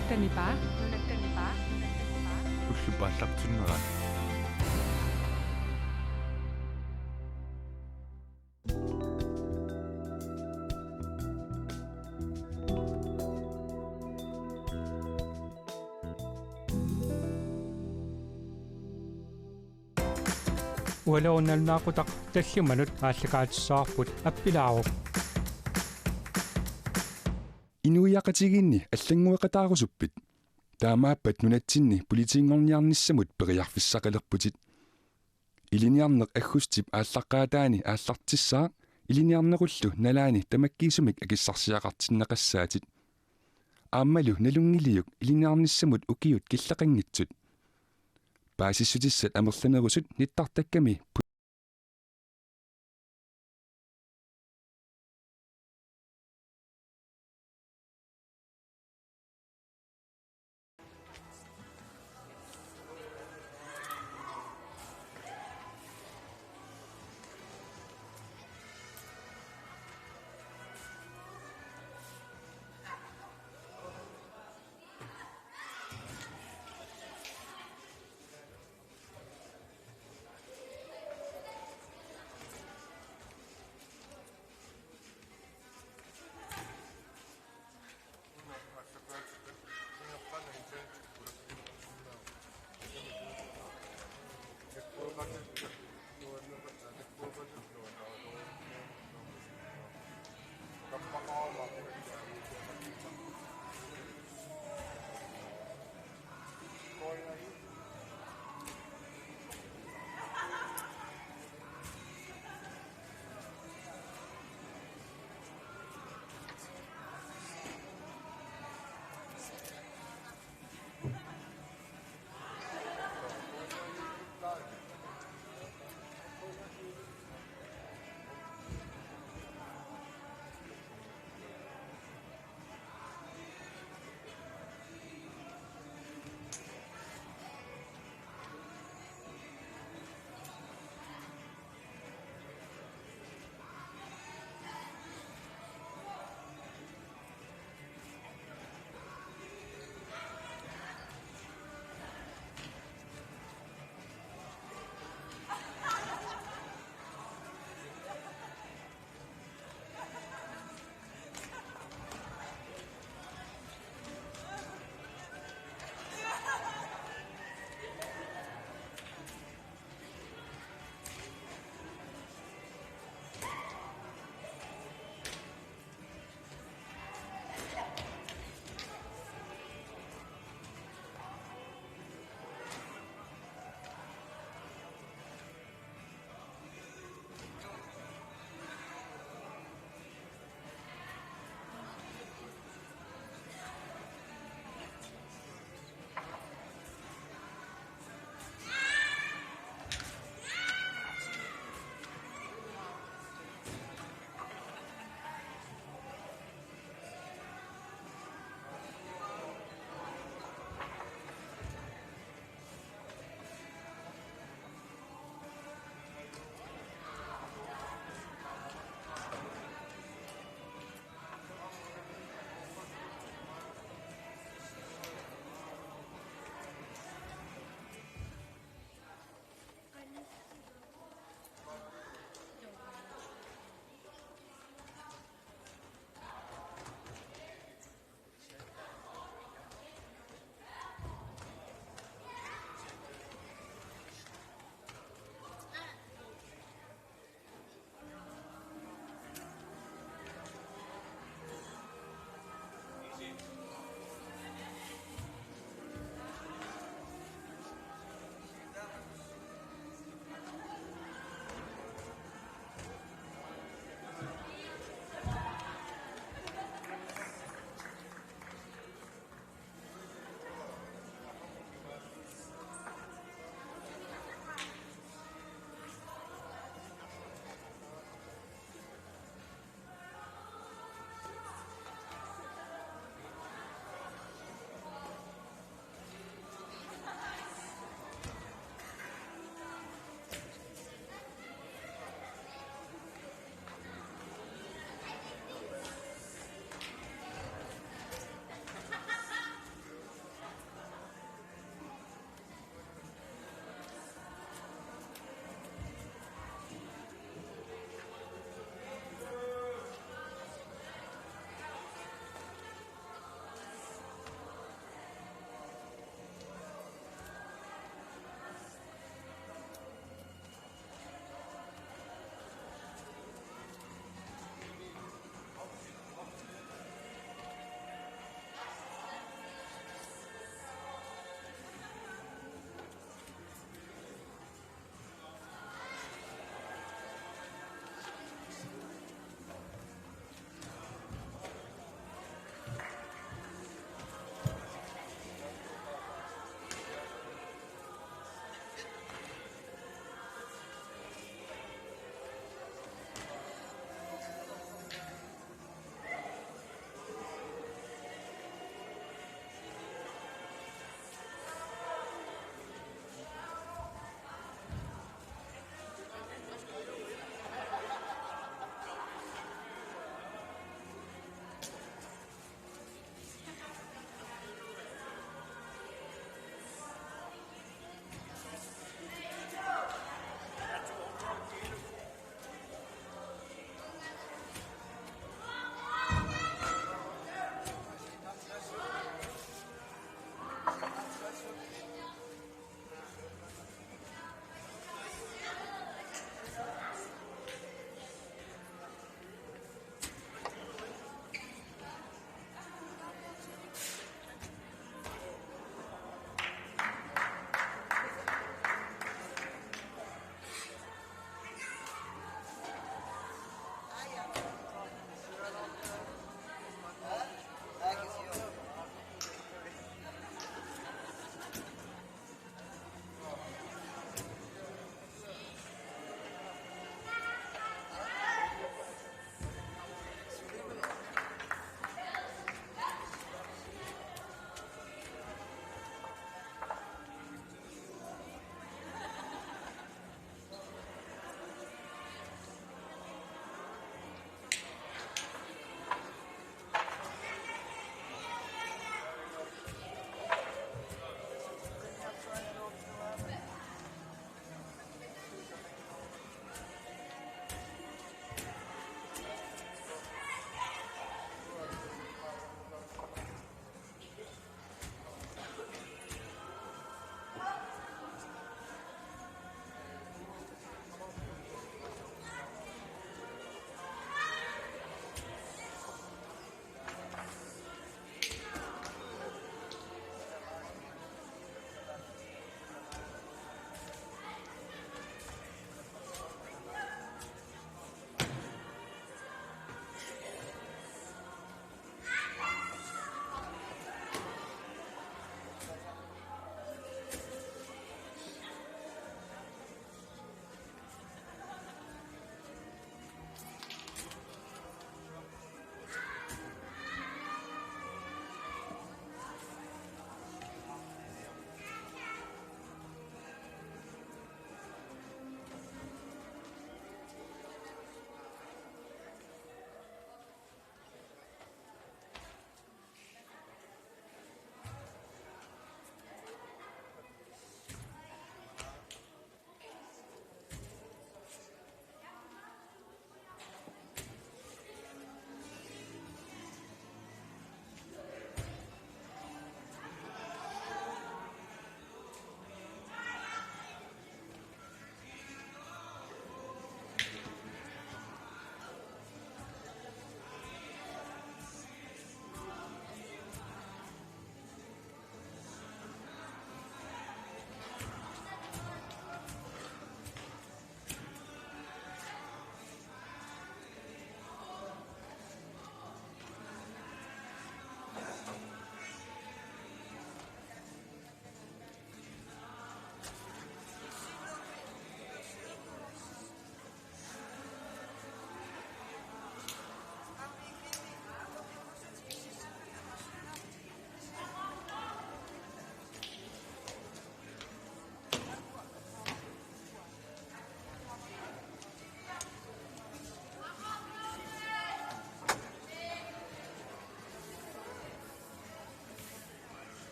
Nunaatanipa. Ullupaallartunnerat. Ualaunalnaaqutaq tallumanut ааллакаатиссаарпут аппилааруп Inuiaqatiginni аллангуэкъатаарусуппит таамааппат Nunatsinni политиингорниарниссамут периарфиссақалерпутит илиниарнеқ аггустип ааллаққаатаани ааллартиссаа илиниарнеруллу налаани тамаккиисумик акиссарсиақартиннеқассаатит ааммалу налунгилиук илиниарниссамут укиут киллақангитсут паасиссутиссат амерланерусут ниттартакками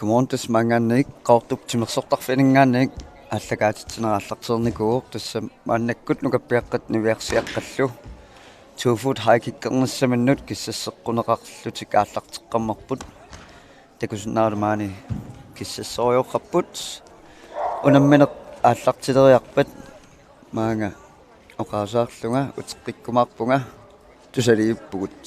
Комонтус манганник qaortuktimersortarfiningaannik аллагаатитсинерааллартерникуу тасса мааннаккут нукаппиаққат нивиарсиаққаллу 2 foot high киккернссаминнут киссассеққунеқарлутик ааллартеққаммарпут такусиннаалумаани киссассориоққарпут унамминеқ ааллартилериарпат маанга оқаасаарлунга утеққиккумаарпунга тусалииппугут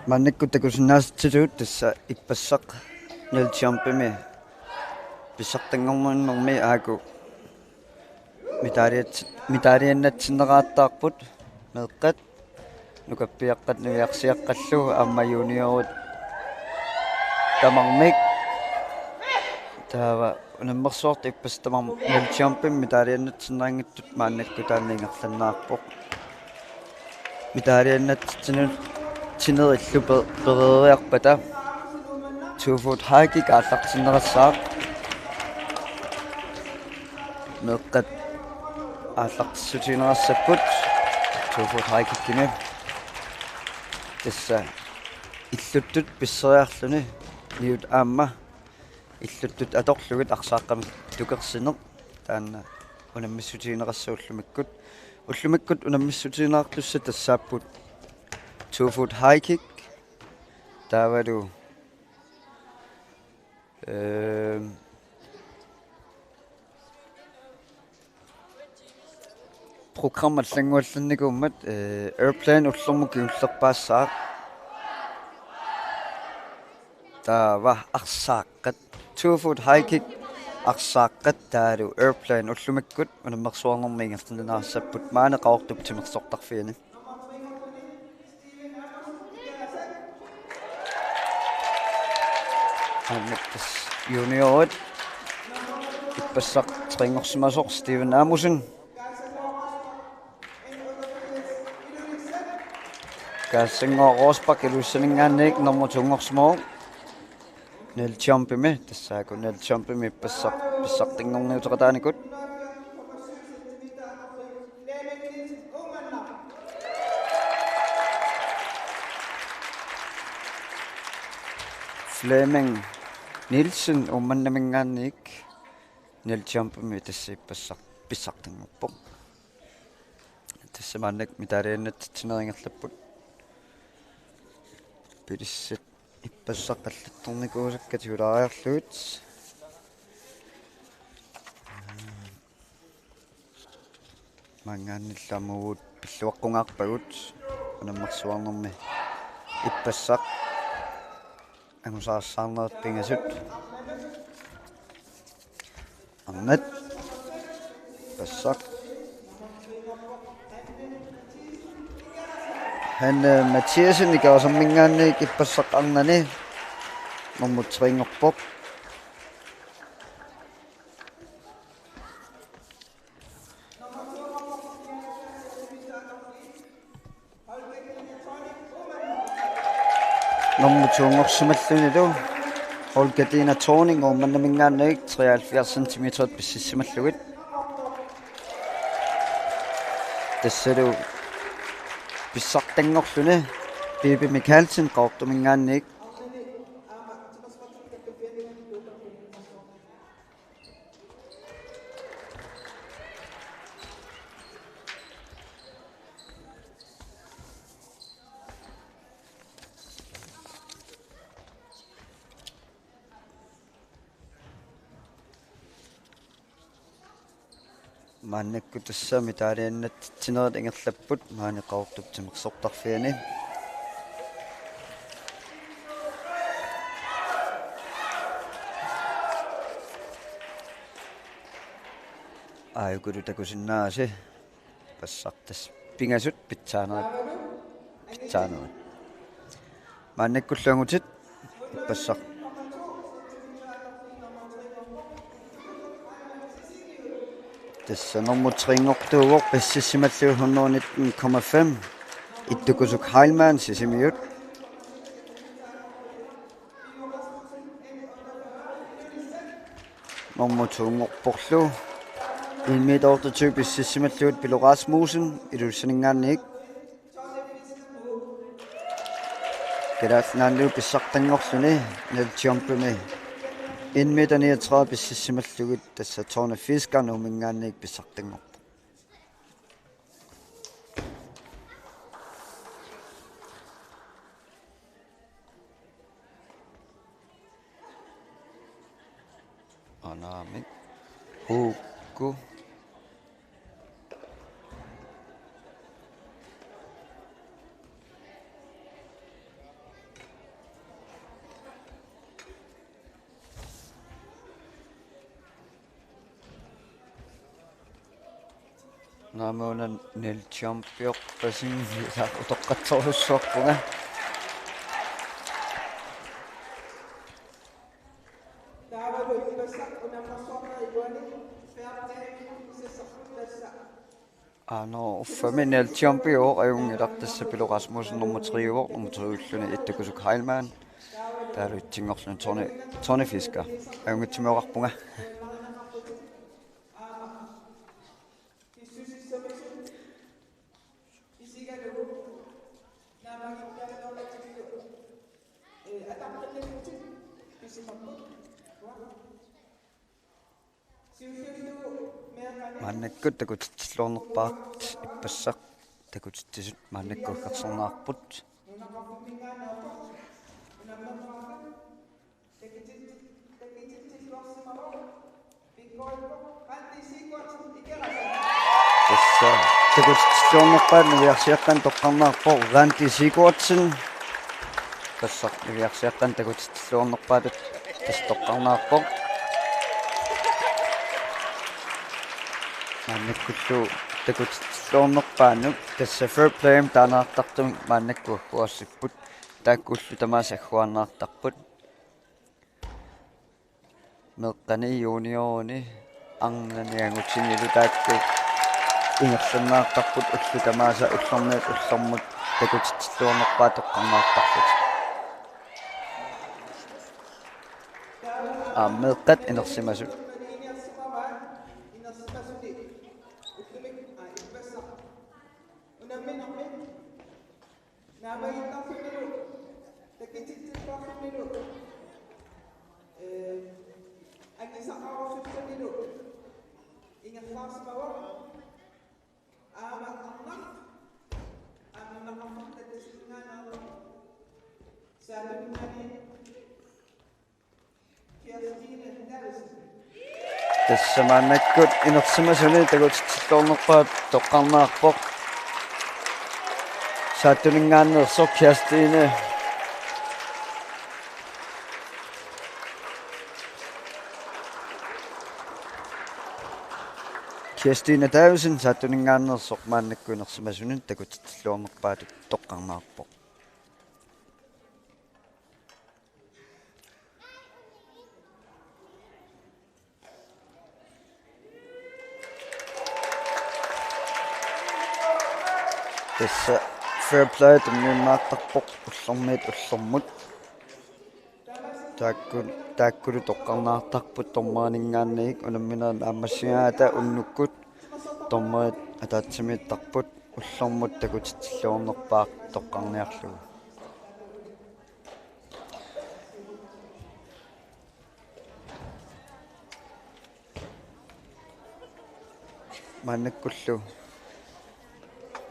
маннакку такусиннааситсилуут тасса иппассақ нилчампими пissartanngorniunneqmi ааку митарианнатсиннерааттаарпут меэққат nukappiaqqatniviarsiaqqallu amma juniorut tamarmik taava unammersuort ippas tamar nel champion mitaliannatsinnaangittut maannakku taanniingerlannaarpoq mitaliannatsinut tinerillu pereriarpata 2 foot high kick aallartinnerassaaq meeqqat aallartissutiinerassapпут 2 foot high kick-kini tassa illuttut pisseriarluni niut aamma illuttut atorlugit arsaaqqamik tukersineq taanna unammissutiinerassuullumikkut ullumikkut unammissutiineartussa tassaapput 2 foot high kick taavalu programmat languallannikuummat airplane ullermuk iullerpaassaaq taava arsaaqqat 2 foot high kick arsaaqqat taalu airplane ullumikkut unammersuarnermiingertineraassapput maaneqaortup timersortarfiani anneqtas juniorut ippassaq tringorsimasoq Steven Amusen kaassingoor Rosbak ilussaningaanniik normutungorsumoo nel champimi tassaaku nel champimi pissartingorniuteqataanikut Fleming Nielsen ummannamingaanniik nel champimi tassa pissartingorpoq tassa maannak mitaliannatsineringerlapput pilissat ippassaqallattornikuusakkat hulariarluut mangaannillamugut pilluaqqungaarpagut unammersuarnermi ippassaq angusaarsаарnerit pingasut arnat passaq han Mathiasen ikaarsammingaanniik ippassaqarnani normutringorpoq normutungorsimallunilu Holkatina Torning ummannamingaanniik 73 cm pississimallugut tassalu pissartangorluni Bibi Mikkelsen qaortumingaanniik maannakku tassa mitaliannatsineret ingerlapput maaneqaortup timersortarfiani aayukulu takusinnaasi passartas pingasut pitsaaneret maannakkulluangutit ippassaq tassa normutringortuugoq pississimalluuhunnuun 19,5 ittukusuk Heilmann sisimiut normutungorporlu 1 meter 28 pississimalluut Pilo Rasmussen ilussaningaanniik Kalaallit pissartangorluni nel champimi 1 meter 39 pississimallugut tassa Torne Fiskar numingaanniik pissartangorpo anaamik huukku Naamuunan nil champiorpasin sa utoqqatsorlussuarpunga uffami nil champio ajungilartassa piloqasmuusennermuteriuor nummuteriulluni ittakusuk Heilmann taaluittingorlun torni fisker ajungitsimioqarpunga Mannakkut takutitsilluornerpaart ippassaq takutittisut maannakkuuggarsornaarput tassa takutitsilluornerpaat niviarsiaqqan toqqarnaarpo Ranti Sigurdsen passaq niviarsiaqqan takutitsilluornerpaatut tassa toqqarnaarpo Mannakullu takutitsilluornerpaanuk tassa fair play taanaartartumik maannakkuuassipput taakkullu tamaasagguannaartarput meqqani junioruni arnaniangutsinnilu taakku ingersannaartarput ullu tamaasa ullormut takutitsilluornerpaa toqqarnaartarput meqqat inersimasut Tässä mannakkut inersimasuni takutitsilluornerpaat toqqarnaarpoq saattuningaannersoq Kirstine Davidsen saattuningaannersoq maannakku inersimasuni takutitsilluornerpaat toqqarnaarpoq Tässä fair play tunnimaattarpoq ullormut taakkulu toqqarnaartarput tormaaningaanniik unammineran aammassigaata unnukkut tormaat ataatsimiittarput ullormut takutitsilluornerpaaq toqqarniarlugu Mannakullu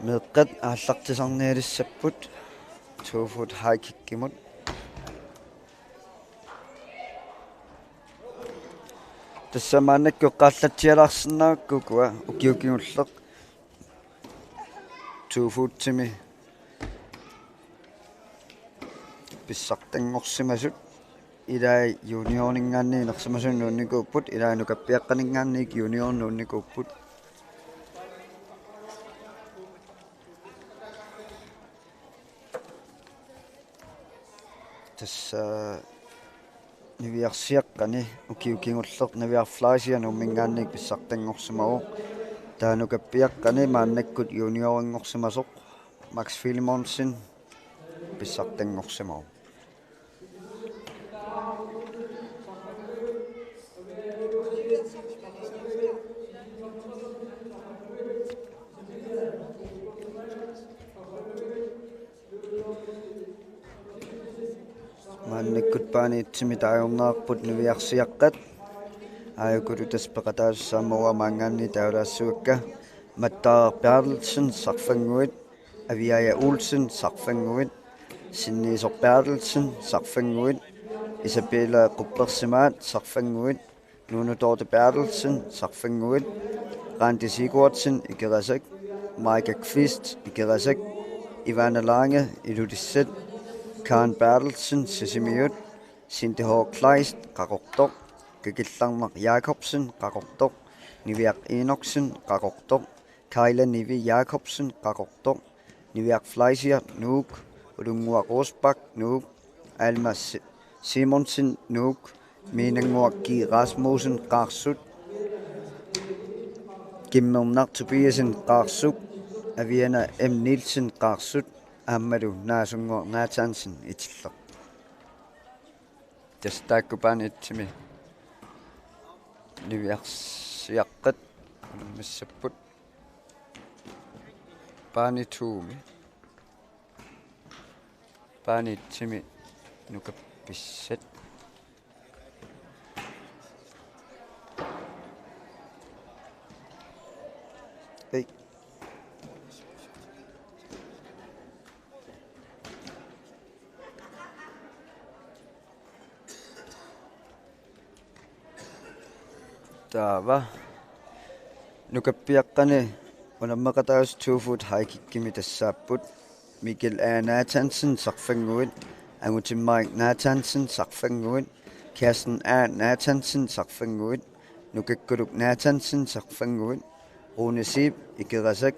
meqqat aallartisarnialissapput 2 foot high kikkimut Tässä maannakku qaallatsialaarsinnaakkuukua ukiukingulleq 2 foot timi pissartanngorsimasut ilaa juniorningaanni inersimasun nuunnikuupput ilaa nukappiaqqaningaanniik junior nuunnikuupput Tässä niviarsiaqqani ukiukingulleq niviarflaasian ummingaanniik pissartanngorsimagu taanukappiaqqani maannakkut junioringorsimasoq Max Filmonsen pissartanngorsimagu Mannakkut paaniitsimi taajornaarput niviarsiaqqat aayukulu taspeqataassaamua maangaanni taulaassuukka Mattaar Bertelsen sarfanguit Aviaja Olsen sarfanguit Sinniisor Bertelsen sarfanguit Isabella Quppersimaat sarfanguit Nunaata Bertelsen sarfanguit Ranti Sigurdsen ikerasak Maika Kvist ikerasak Ivana Lange ilulissat Karen Bertelsen Sisimiut Sinte H. Kleist qaqortoq Kakillarmaq Jakobsen qaqortoq Niviaq Enoksen qaqortoq Kaila Nivi Jakobsen qaqortoq Niviaq Fleisier nuuk ulunguaq Rosbak nuuk Alma Simonsen nuuk Minanguaqki Rasmussen qaarsut Kimmernar Tobiasen qaarsuk Aviana M Nielsen qaarsut Aammalu naasunguaq Natansen itilleq Tastaakkupaani itsimi Niviarsiaqqat unammissapput paani tuumi paani itsimi nukappissat ei taava nukappiaqqani unammaqataus 2 foot haikikkimi tassaapput Mikkel A. Natansen sarfanguit angutimmarik Natansen sarfanguit Kirsten A. Natansen sarfanguit nukakkuluk Natansen sarfanguit Rune Siib ikerasak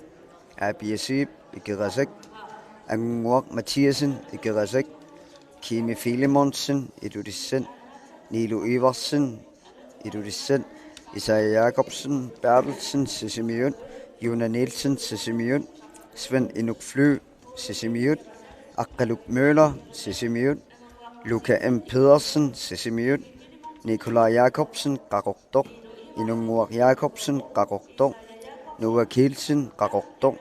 Abia Siib ikerasak Angunguaq Mathiasen ikerasak Kimi Filemonsen ilulissan Nilu Iversen ilulissan Isaiah Jakobsen Bertelsen sisimiut Jona Nielsen sisimiut Sven Inuk Fly sisimiut Akkaluk Møller sisimiut Luca M. Pedersen sisimiut Nikolaj Jakobsen qaqortoq Inunguaq Jakobsen qaqortoq Noah Kielsen qaqortoq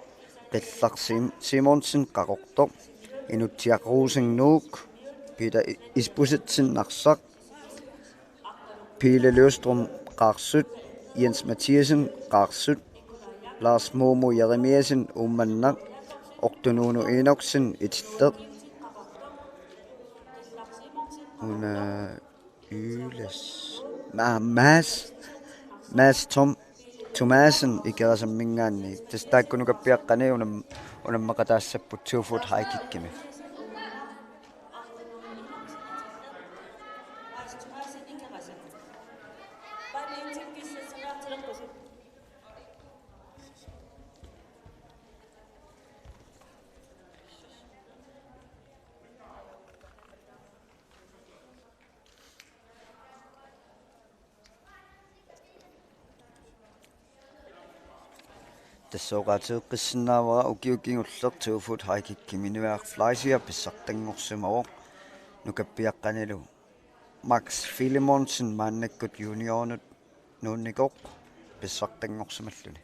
Qillar Simonsen qaqortoq Inutiaq Rosen nuuk Peter Isbusitsen narsaq Pile Løvstrøm qaarsut Jens Mathiasen qaarsut Lars Momo Jeremiasen ummannaq Ortonuno Enoksen itilleq una yles Maas Thomasen ikerasammingaanni tastaakkunukappiaqqani unammaqataassapput 2 foot haikikkimi Tassoqaatiq qissinnaavara ukiukingulleq 2 foot haikikkimi Niviaq Fleisier pissartanngorsumaroq nukappiaqqanilu Max Filemonsen maannakkut juniornut nuunniqoq pissartanngorsumalluni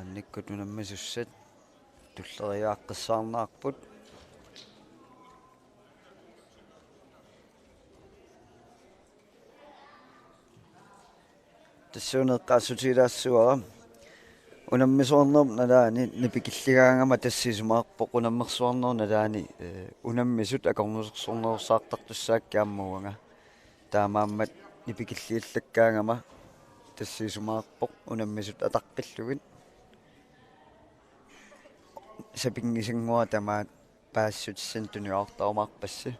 annikkut unammissussat tulleriaaqqissaarnaarput tassuuneqqaassutiilaassua unammisoornerp nalaani nipikilligaangama tassisumaarpoq unammersuarner nalaani unammisut akornusersornersaartartussaakkiammuanga taamaammat nipikilliillakkaangama tassisumaarpoq unammisut ataqqillugit sapingisingua tamaat paassutsen tuniortaumarpassi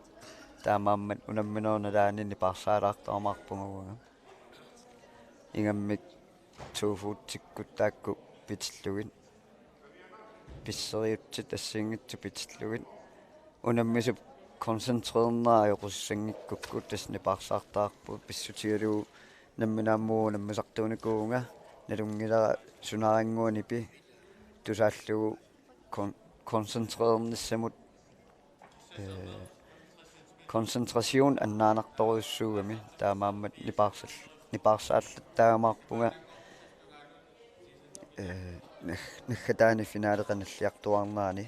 taamaammat unamminornalaani niparsaalaartaumarpunguanga ingammik 2 foot tikkuttaakku pitillugit pisseriutsit assingitsu pitillugit unammisut konsentrerneraajoqussangikkukkut tasniparsaartaarpu pissutigalugu namminaammugu nammisartuunikuunga nalungilera sunaranguanipi tusaallugu konsentrernissamut konsentrasjon annaanartoruissuugami taamaammat niparsaallattaamaarpunga naggataani finaaleqanalliartuarnaani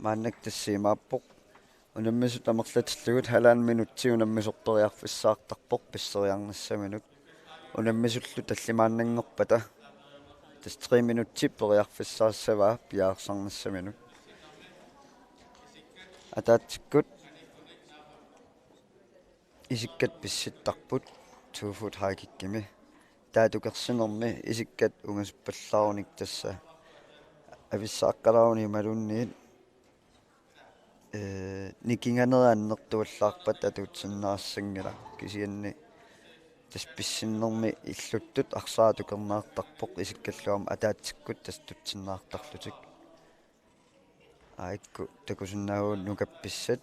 мааннак тассиимааппоқ унаммисут амерлатиллугут халаан минутти унаммисорпериарфиссаартарпоқ писсериарнассаминут унаммисуллу таллимааннангорпата тас 3 минутти периарфиссаассаваа пиаарсарнассаминут атаатсиккут исиккат писситтарпут 2 foot хайкиккими таатукерсинерми исиккат унгасуппаллааруник тасса ависсааққалааруни малунниит никинганерааннертуаллаарпат атуутсиннаассангила кисианни тас писсиннерми иллуттут арсаатукернаартарпоқ исиккаллуама атаатсиккут тас тутсиннаартарлутик аикку такусиннаагуун нукапписсат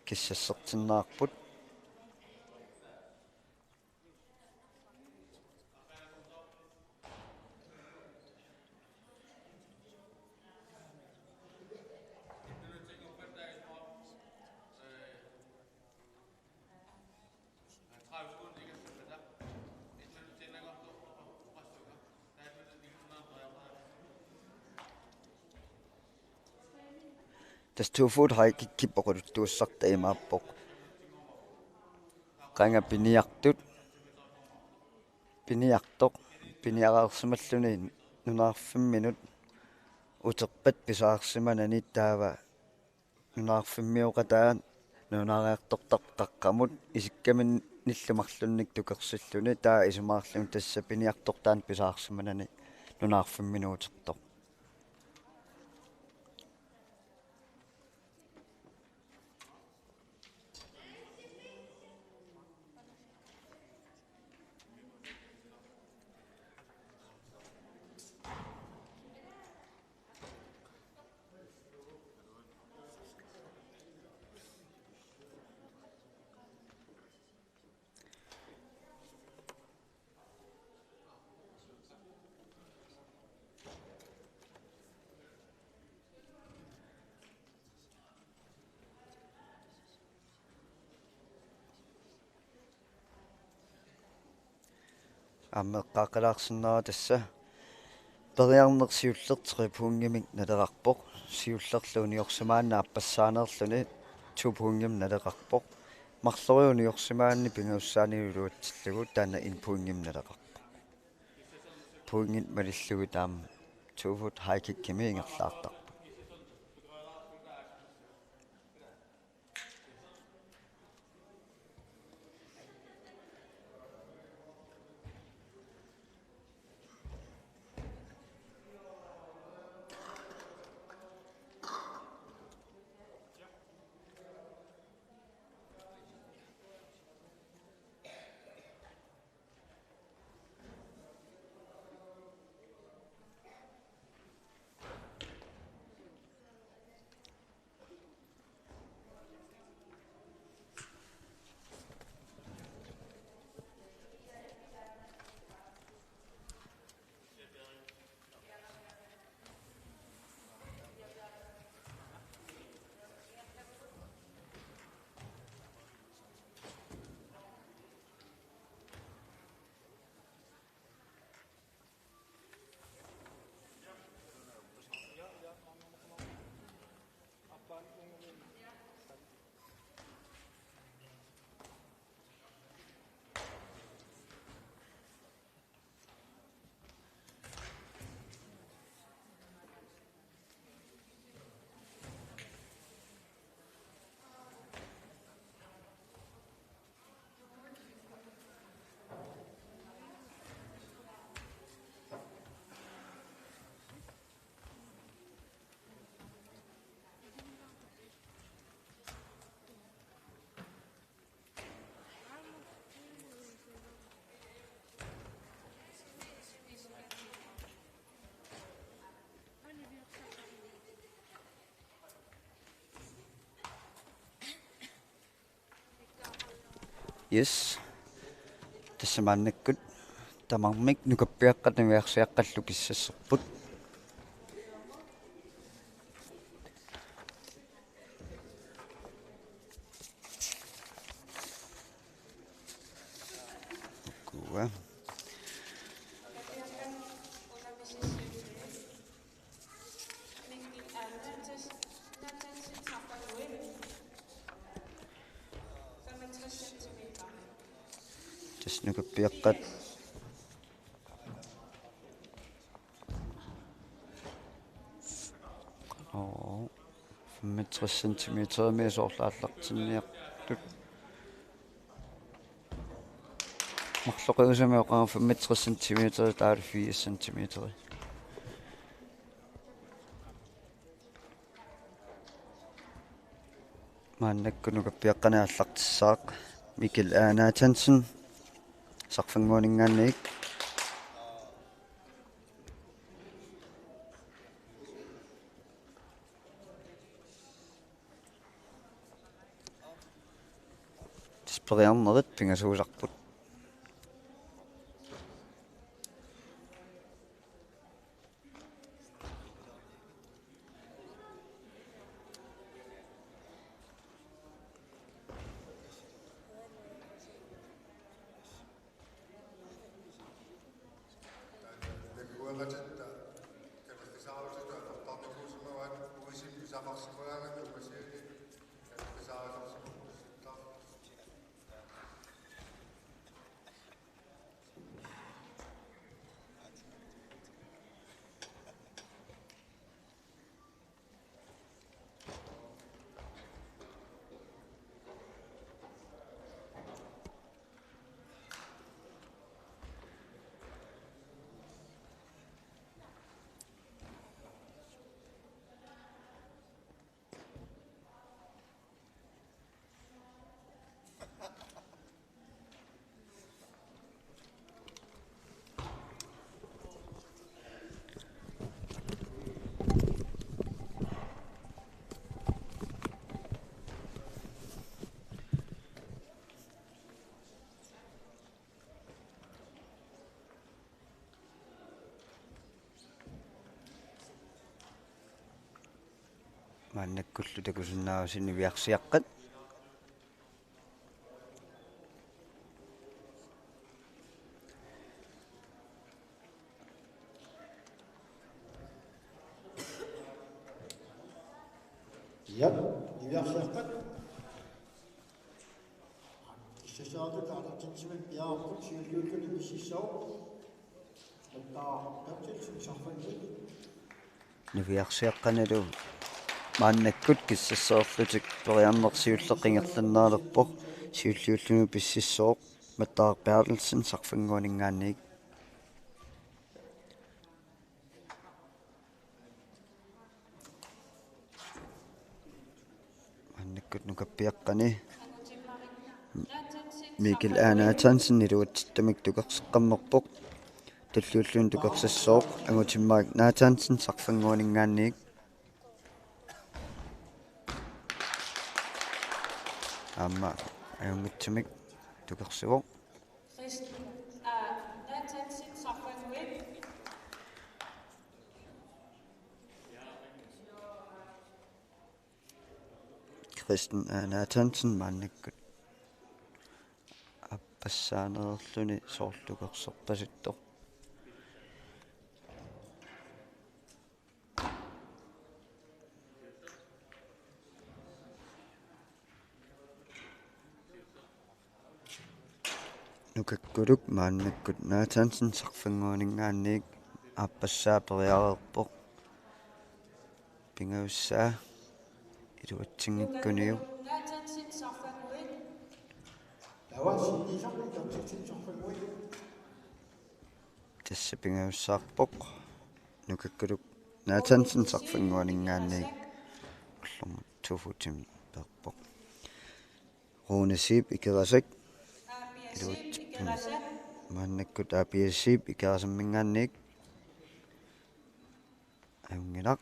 киссассертиннаарпут tas 2 foot haikikkipoquluttuussarta imaappoq qanga piniartoq piniaraarsimalluni nunaarfimminut uterpat pisaarsimanani taava nunaarfimmioqataa nunaariartortartaqqamut isikkamin nillumarlunnik tukersilluni taa isumaarlun tassa piniartortaan pisaarsimanani nunaarfimminuutertoq аммеққаақалаарсиннера тасса периарнерсиуллертери пуунгимик налеқарпоқ сиуллерлууниорсимаанна аппассаанерлүни тупуунгим налеқарпоқ марлориуниорсимаанни пингуссааниулуатсиллугу таана ин пуунгим налеқарпоқ пуунгит малиллугу таама 2 foot хайкиккими ингерлаартар Yes. Tässä mannekkut tamamik nukappiaqqatamiarsiaqqallu kissasserput. Kuva. nukappiaqqat oo 65 cm misorlaallaqtinniartut марлоқиусами оқаа 65 cm таал 4 cm мааннаккунукаппиаққанааллартиссаақ Mikkel Anatansen сарфангуунингаанник спреернерит пингасууларпут мааннаккуллу такусиннаавасинни виарсиаққат Ja, виарсиаққат issasaalut артитсимат пиаарпут сиуллууллуни миссissоо аттаа тапсилсин сарфангут нивиарсиаққаналу мааннаккут киссассоорлутик периарнерсиуллеқингерланнаалерпо сиуллууллуни писсissoo маттаарпиарлсин сарфангуунингаанник мааннаккут нукаппиаққани Mikkel Anatansen niluattittamik tukerseqqammerpoq таллууллуун тукерсассооқ агутиммаак Наатансен сарфангуунингаанник аама аюнгитсимик тукерсуо Natansen sarfanguit Kristen Naathansen мааннаккут аппассаанерерлүни соорлукерсерпаситтоқ нукаккулук мааннаккут Наатансен сарфангуунингаанник ааппассаа периареерпоқ пингауссаа илуатсингиккуниу Natansen sarfanguit лавасиннисарпу тапсилсин сарфангут тасса пингауссаарпоқ нукаккулук Наатансен сарфангуунингаанник уллэрмут туфутим перпоқ руунасип икерасак apiasip ikerasat мааннаккут апиассип икерасаммингаанник аюнгилақ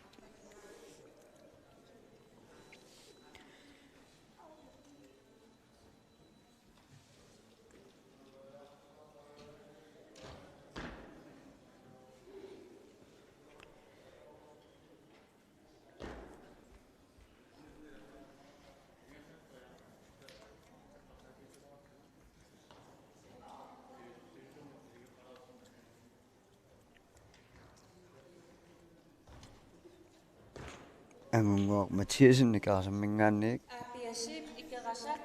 ангунгуақ Матиасен икерасаммингаанник apiasip ikerasat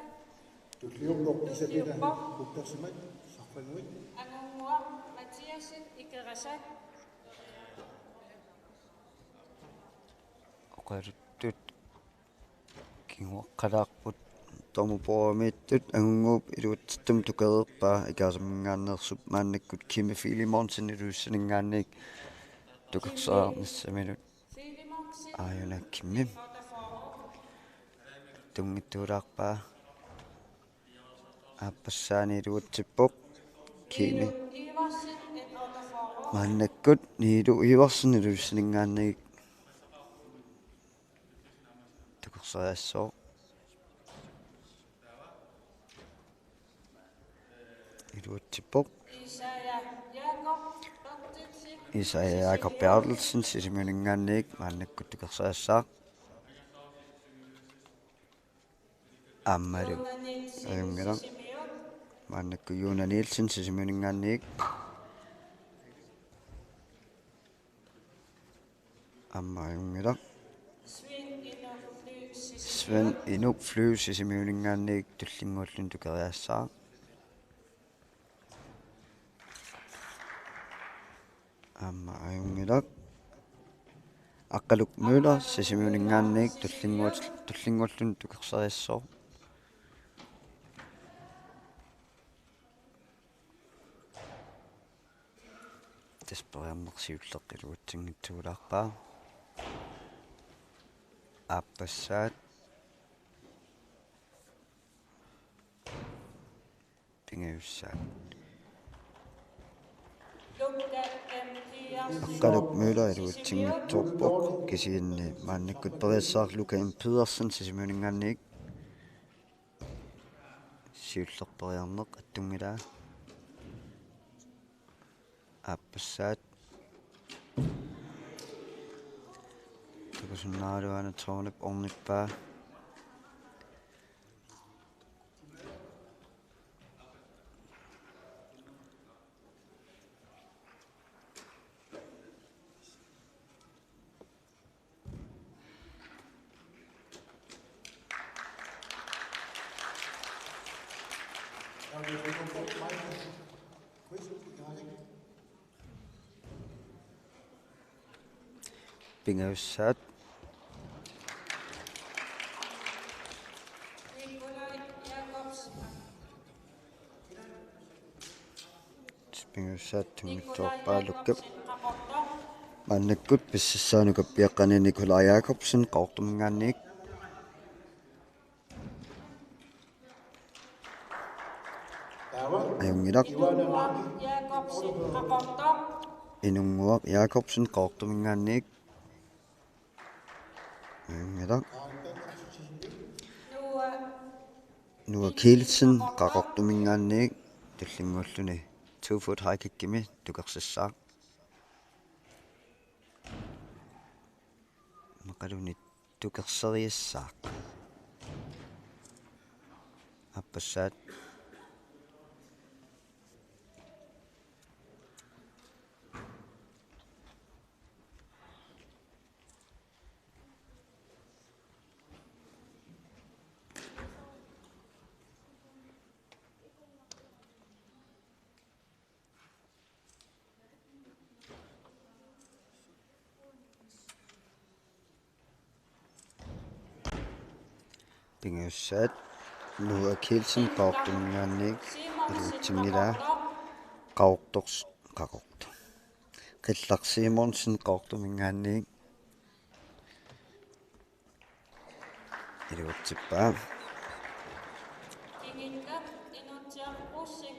туллиуммоқ кисапина купперсимат Saffanguit. Angunguaq Matiasin ikerasat. oqaluttut kinguaqqalaarput tomupoamittut angunguup iluutsittum tukadeerpaa ikaasammingaanneersup maannakkut Kimi Filimornsen iluussaningaanniik tukersaarnissaminut Filimornsen aayunakkimmim tungittuulaarpaa aappasaani iluutsippoq Kimi Ivarsen et Otaforo. maannakkut niilu iivarsen iluussaningaanniik tukersariassoo iluutsippoq Isaya Jakob Bertelsen. Isaiah Jakob Bertelsen sisimuningaanniik maannakkut tukersariassaaq ammalu Nunatsinni ayungilang sisimiut. maannakku Juna Nielsen sisimuningaanniik amma ayungilang Sven Inuk Fly sisimuningaanniik tullinguullun tukeriassaaq amma ayungilang Aqaluk Müller sisimuningaanniik tullinguullun tukersariassoo Tesperiammersiulleqiluutsinngitsuulaarpaa Aapassaat Pingiussaat Lukka Empiarsen. Aqaluk Müller iluutsinngitsuurpoq kisiinni maannakkut periassaarluka Pedersen sisimuningaanniik siullerperiarneq attungilaa Aapassaat tukusunnaaluana Tornep ornippaa Pingiussaat Nikolai Jakobsen. Pingiussaat Nikolai tungitsuarpaa lukkap Jakobsen qaportor. maannakkut pississaanuka piaqqani Nikolai Jakobsen qaortumingaanniik ayungilaq Inunguaq Jakobsen qaportor. Inunguaq Jakobsen qaortumingaanniik ayungilaq Nua Kielsen qaqortumingaanniik tullinguulluni 2 foot high kickimi tukersissaaq maqaluni tukerseriassaaq appassaat Pingiussaat Nua Kielsen qaortumingaanniik iluutsingilaa qaortors qaqortu Qillaq Simonsen qaortumingaanniik iluutsippaa Kingitlaq inutsiarpussing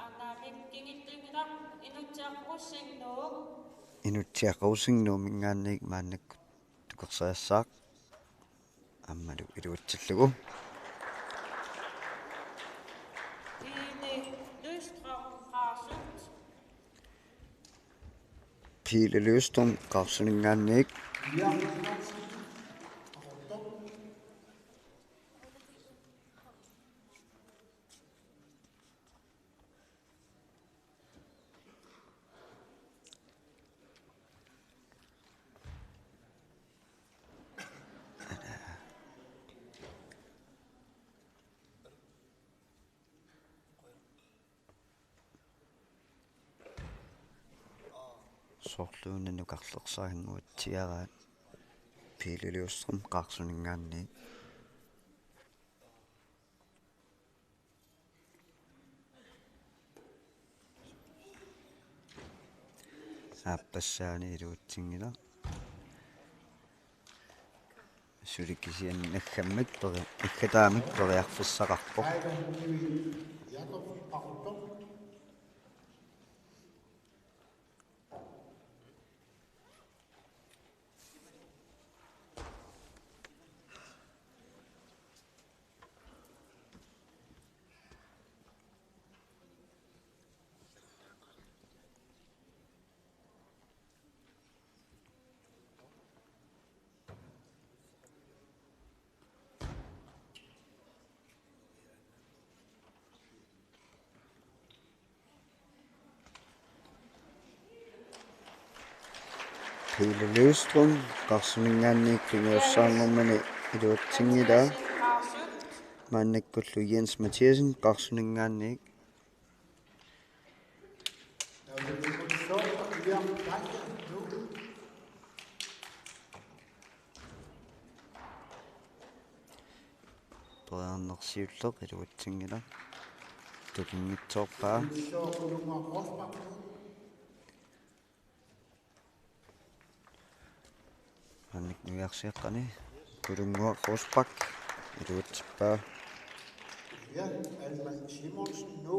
annaamik kingitlingilaq inutsiarpussing nuuq. inutsiaqausingnuumingaanniik maannakkut tukersariassaaq аммалу илуутсиллугу Pile Løstum qarsuningaanniik sorluunnu karlersaanguut tiaraat piililiussrum qaarsuningaanni ааппассаани илуутсингила суликисиан наггаммик пери иггатаамик периарфиссақарпоқ Jakob Paruto. piililiussrum qarsuningaanniik pinguussaangormani iluutsingila maannakkullu Jens Mathiasen qarsuningaanniik Pernersiulleq iluutsingila tukinnitsoorpaa анник нуярсиаққани кулунгуа Росбак илуутсиппаа Ja, Alman Simonsen nu.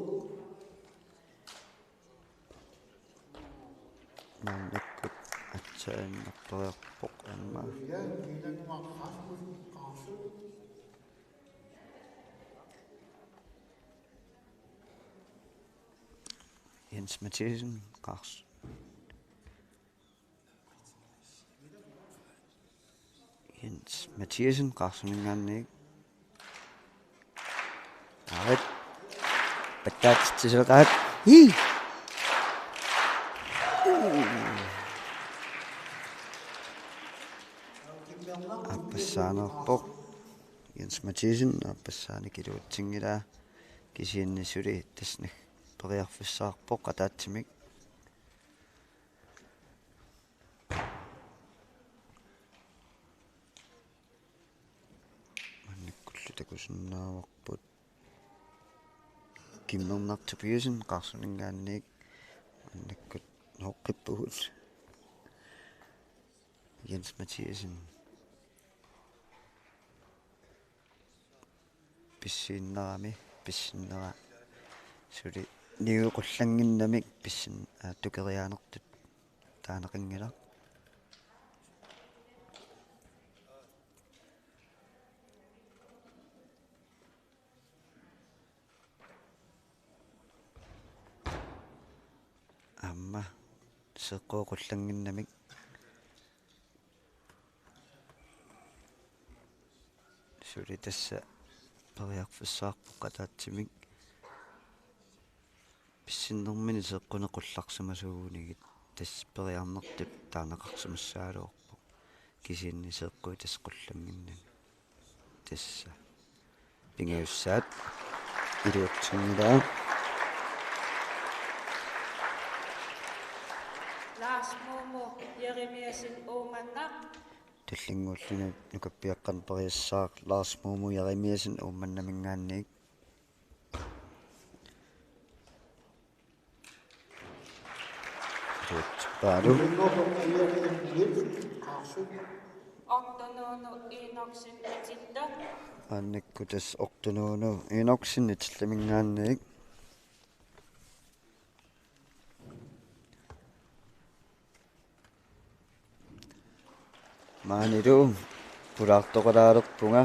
мааннаккут атсааннарториарпоқ амма Ja, Milan Rasmussen Carlsen. Jens Mathiasen qars Jens Mathiasen qarsuningaanniik aarat паттаатсисеқаат hi аппассаанерпоқ Jens Mathiasen аппассаани килуутсингилаа кисииннисули таснак периарфиссаарпоқ атаатсимик манниккуллу такусиннааварпут киммернартупиусен qarsuningaanniik манниккут ноққиппугут Jens Mathiasen писсиннера сули ниуқуллангиннамик писсин тукериаанертут таанеқингила амма сеққоқуллангиннамик сули тасса периарфиссаарпоқ атаатсимик писсиннэрмини сеққунеқулларсамасуугунигит тасс периарнертип таанеқарсимассаалуорпоқ кисиинни сеққуи тасқуллангиннан тасса пингаюссаат илуутсингилаа Lars Momo Jeremiasen Omanaq таллингууллуна нукаппиаққан периассаақ Lars Momo Jeremiasen уумманнамингаанниик Badu. Ortonono Inoksin Atitta Annekkutas ortonono Inoksin itlamingaanniik Maanilu pulaartoqalaalerpunga